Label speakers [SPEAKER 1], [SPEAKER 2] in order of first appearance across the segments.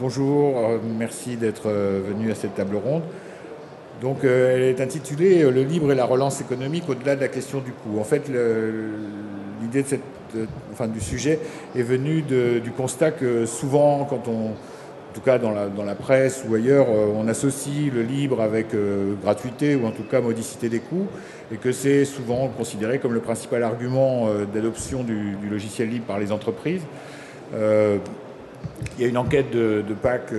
[SPEAKER 1] Bonjour, merci d'être venu à cette table ronde. Donc, elle est intitulée « Le libre et la relance économique au-delà de la question du coût ». En fait, l'idée de du sujet est venue du constat que souvent, en tout cas dans la presse ou ailleurs, on associe le libre avec gratuité ou en tout cas modicité des coûts, et que c'est souvent considéré comme le principal argument d'adoption du logiciel libre par les entreprises. Il y a une enquête de PAC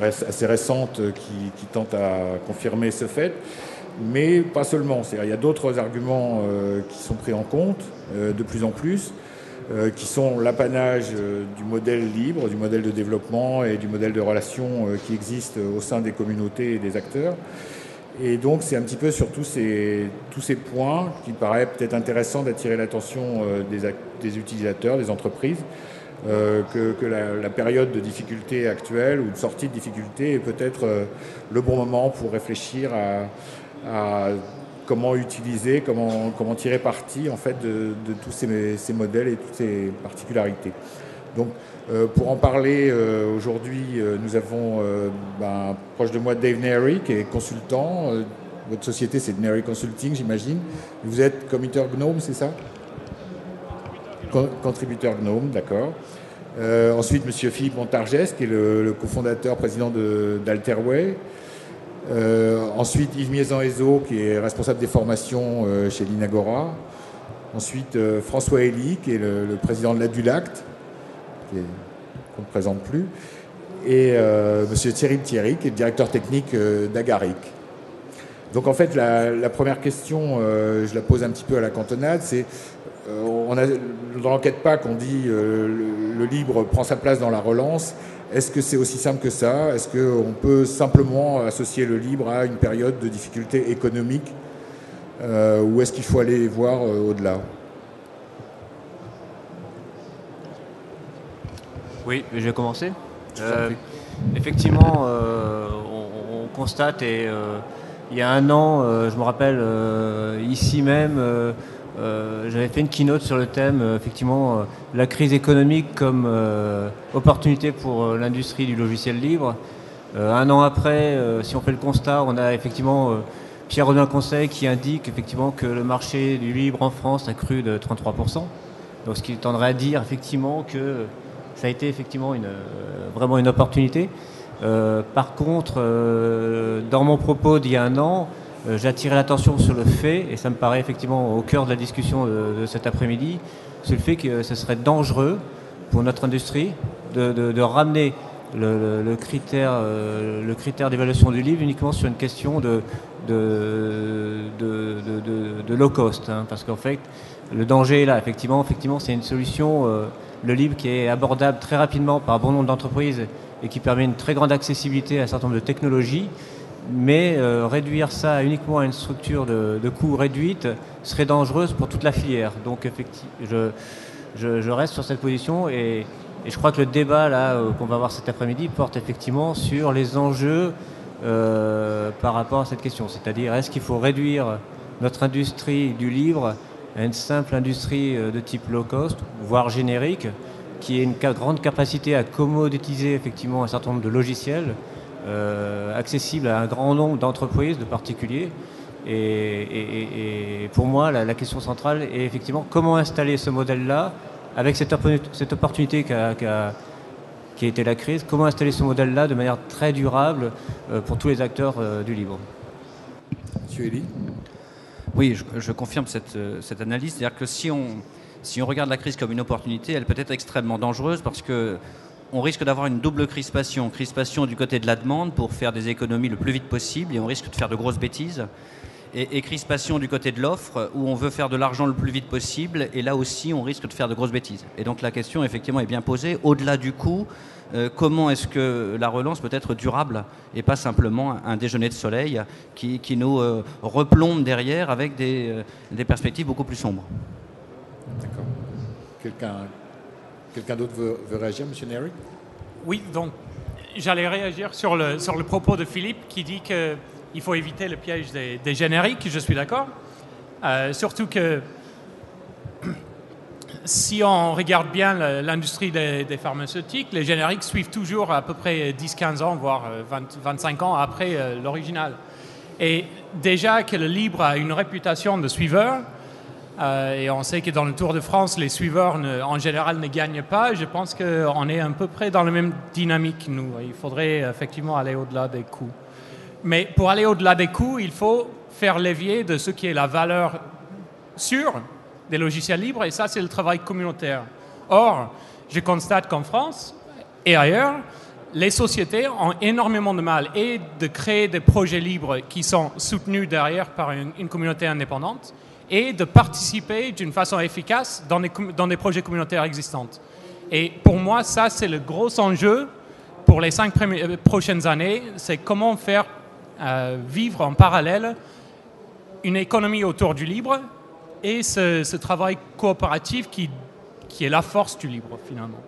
[SPEAKER 1] assez récente qui tente à confirmer ce fait, mais pas seulement. Il y a d'autres arguments qui sont pris en compte de plus en plus, qui sont l'apanage du modèle libre, du modèle de développement et du modèle de relation qui existe au sein des communautés et des acteurs. Et donc c'est un petit peu sur tous ces points qu'il paraît peut-être intéressant d'attirer l'attention des utilisateurs, des entreprises, que la période de difficulté actuelle ou de sortie de difficulté est peut-être le bon moment pour réfléchir à comment utiliser, comment tirer parti en fait de tous ces modèles et toutes ces particularités. Donc pour en parler aujourd'hui, nous avons proche de moi Dave Neri qui est consultant. Votre société c'est Neri Consulting, j'imagine. Vous êtes commuteur GNOME, c'est ça? Contributeur GNOME, d'accord. Ensuite, M. Philippe Montargès, qui est le cofondateur, président d'Alterway. Ensuite, Yves Miezan-Ezo, qui est responsable des formations chez l'Inagora. Ensuite, François Elie, qui est le président de l'Adulact, qu'on ne présente plus. Et M. Thierry, qui est le directeur technique d'Agaric. Donc en fait, la première question, je la pose un petit peu à la cantonade, c'est dans l'enquête PAC, on dit le libre prend sa place dans la relance. Est-ce que c'est aussi simple que ça? Est-ce qu'on peut simplement associer le libre à une période de difficulté économique ou est-ce qu'il faut aller voir au-delà?
[SPEAKER 2] Oui, je vais commencer. Effectivement, on constate, et il y a un an, je me rappelle, ici même, j'avais fait une keynote sur le thème, effectivement, la crise économique comme opportunité pour l'industrie du logiciel libre. Un an après, si on fait le constat, on a effectivement Pierre Audin Conseil qui indique effectivement que le marché du libre en France a cru de 33%. Donc ce qui tendrait à dire effectivement que ça a été effectivement vraiment une opportunité. Par contre, dans mon propos d'il y a un an, j'ai attiré l'attention sur le fait, et ça me paraît effectivement au cœur de la discussion de cet après-midi, sur le fait que ce serait dangereux pour notre industrie de ramener le critère d'évaluation du livre uniquement sur une question de low cost, hein, parce qu'en fait, le danger est là. Effectivement, c'est une solution, le livre qui est abordable très rapidement par un bon nombre d'entreprises et qui permet une très grande accessibilité à un certain nombre de technologies. Mais réduire ça uniquement à une structure de coûts réduite serait dangereuse pour toute la filière. Donc effectivement, je reste sur cette position et je crois que le débat là qu'on va avoir cet après-midi porte effectivement sur les enjeux par rapport à cette question. C'est-à-dire, est-ce qu'il faut réduire notre industrie du livre à une simple industrie de type low cost, voire générique, qui ait une grande capacité à commoditiser effectivement un certain nombre de logiciels accessible à un grand nombre d'entreprises, de particuliers. Et pour moi, la question centrale est effectivement comment installer ce modèle-là, avec cette opportunité qui a été la crise, comment installer ce modèle-là de manière très durable pour tous les acteurs du libre.
[SPEAKER 1] Monsieur Elie?
[SPEAKER 3] Oui, je confirme cette analyse. C'est-à-dire que si on regarde la crise comme une opportunité, elle peut être extrêmement dangereuse parce que on risque d'avoir une double crispation du côté de la demande pour faire des économies le plus vite possible et on risque de faire de grosses bêtises, et crispation du côté de l'offre où on veut faire de l'argent le plus vite possible et là aussi on risque de faire de grosses bêtises. Et donc la question effectivement est bien posée, au-delà du coût, comment est-ce que la relance peut être durable et pas simplement un déjeuner de soleil qui nous replombe derrière avec des perspectives beaucoup plus sombres.
[SPEAKER 1] D'accord. Quelqu'un d'autre veut réagir, M. Neri?
[SPEAKER 4] Oui, donc j'allais réagir sur le propos de Philippe qui dit qu'il faut éviter le piège des génériques, je suis d'accord. Surtout que si on regarde bien l'industrie des pharmaceutiques, les génériques suivent toujours à peu près 10-15 ans, voire 25 ans après l'original. Et déjà que le livre a une réputation de suiveur, et on sait que dans le Tour de France, les suiveurs en général ne gagnent pas, je pense qu'on est à peu près dans la même dynamique, nous. Il faudrait effectivement aller au-delà des coûts. Mais pour aller au-delà des coûts, il faut faire levier de ce qui est la valeur sûre des logiciels libres, et ça, c'est le travail communautaire. Or, je constate qu'en France et ailleurs, les sociétés ont énormément de mal et de créer des projets libres qui sont soutenus derrière par une communauté indépendante et de participer d'une façon efficace dans des projets communautaires existants. Et pour moi, ça, c'est le gros enjeu pour les 5 prochaines années, c'est comment faire vivre en parallèle une économie autour du libre et ce travail coopératif qui est la force du libre, finalement.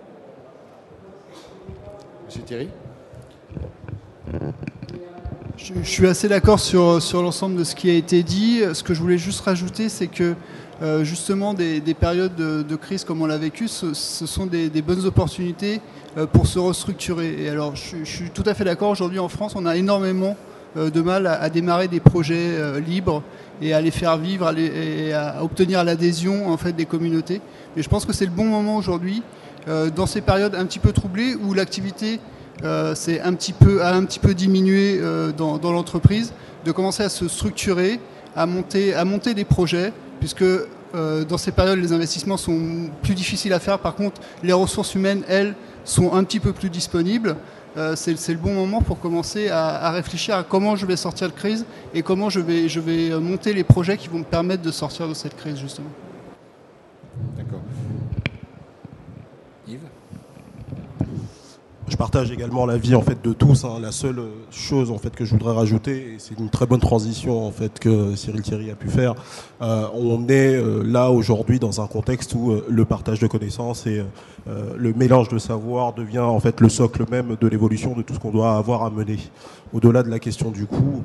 [SPEAKER 1] Monsieur Thierry ?
[SPEAKER 5] Je suis assez d'accord sur l'ensemble de ce qui a été dit. Ce que je voulais juste rajouter, c'est que justement des périodes de crise comme on l'a vécu, ce sont des bonnes opportunités pour se restructurer. Et alors, je suis tout à fait d'accord. Aujourd'hui, en France, on a énormément de mal à démarrer des projets libres et à les faire vivre et à obtenir l'adhésion en fait, des communautés. Mais je pense que c'est le bon moment aujourd'hui, dans ces périodes un petit peu troublées, où l'activité a un petit peu diminué dans l'entreprise, de commencer à se structurer, à monter des projets, puisque dans ces périodes, les investissements sont plus difficiles à faire. Par contre, les ressources humaines, elles, sont un petit peu plus disponibles. C'est le bon moment pour commencer à réfléchir à comment je vais sortir de crise et comment je vais monter les projets qui vont me permettre de sortir de cette crise, justement.
[SPEAKER 1] D'accord. Yves ?
[SPEAKER 6] Je partage également l'avis en fait de tous. La seule chose en fait que je voudrais rajouter, et c'est une très bonne transition en fait que Cyril Thierry a pu faire. On est là aujourd'hui dans un contexte où le partage de connaissances et le mélange de savoir devient en fait le socle même de l'évolution de tout ce qu'on doit avoir à mener. Au-delà de la question du coût,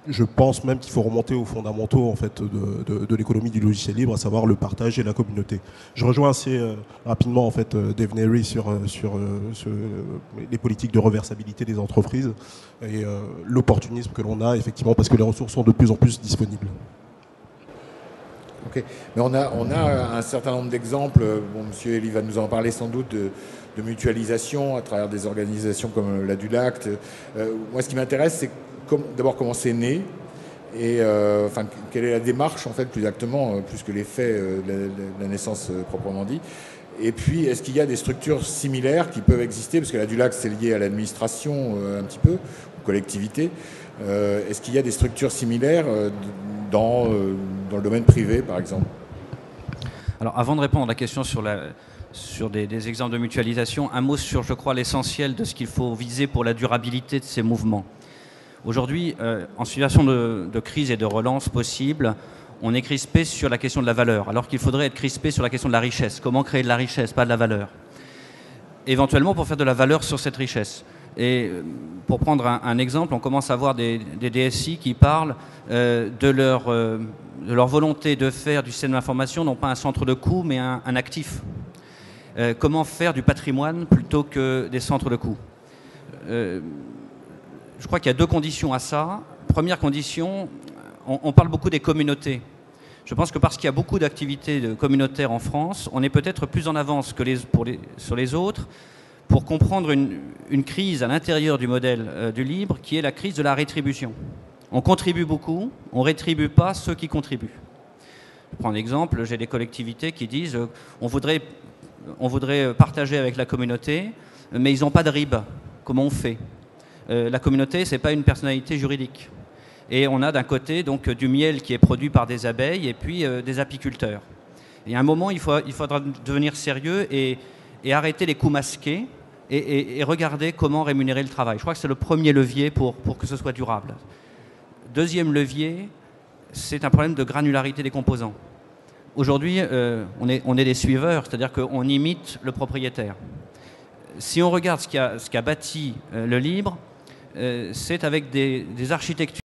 [SPEAKER 6] je pense même qu'il faut remonter aux fondamentaux en fait, de l'économie du logiciel libre, à savoir le partage et la communauté. Je rejoins assez rapidement en fait, Dave Neary sur les politiques de reversabilité des entreprises et l'opportunisme que l'on a effectivement parce que les ressources sont de plus en plus disponibles.
[SPEAKER 1] Ok, mais on a un certain nombre d'exemples. Bon, Monsieur Elie va nous en parler sans doute de mutualisation à travers des organisations comme la Dulacte. Moi, ce qui m'intéresse, c'est d'abord comment c'est né et quelle est la démarche en fait plus exactement, plus que les faits de la naissance proprement dit. Et puis est-ce qu'il y a des structures similaires qui peuvent exister, parce que la Dulacte c'est lié à l'administration un petit peu, aux collectivités. Est-ce qu'il y a des structures similaires dans le domaine privé par exemple?
[SPEAKER 3] Alors avant de répondre à la question sur des exemples de mutualisation, un mot sur, je crois, l'essentiel de ce qu'il faut viser pour la durabilité de ces mouvements. Aujourd'hui, en situation de crise et de relance possible, on est crispé sur la question de la valeur, alors qu'il faudrait être crispé sur la question de la richesse. Comment créer de la richesse, pas de la valeur? Éventuellement pour faire de la valeur sur cette richesse. Et pour prendre un exemple, on commence à voir des DSI qui parlent de leur volonté de faire du système d'information, non pas un centre de coût, mais un actif. Comment faire du patrimoine plutôt que des centres de coût? Je crois qu'il y a deux conditions à ça. Première condition, on parle beaucoup des communautés. Je pense que parce qu'il y a beaucoup d'activités communautaires en France, on est peut-être plus en avance sur les autres pour comprendre une crise à l'intérieur du modèle du libre, qui est la crise de la rétribution. On contribue beaucoup, on ne rétribue pas ceux qui contribuent. Je prends un exemple, j'ai des collectivités qui disent on voudrait partager avec la communauté, mais ils n'ont pas de RIB. Comment on fait? La communauté, ce n'est pas une personnalité juridique. Et on a d'un côté donc, du miel qui est produit par des abeilles et puis des apiculteurs. Et à un moment, il faudra devenir sérieux et arrêter les coûts masqués et regarder comment rémunérer le travail. Je crois que c'est le premier levier pour que ce soit durable. Deuxième levier, c'est un problème de granularité des composants. Aujourd'hui, on est des suiveurs, c'est-à-dire qu'on imite le propriétaire. Si on regarde ce qu'a bâti le libre, c'est avec des architectures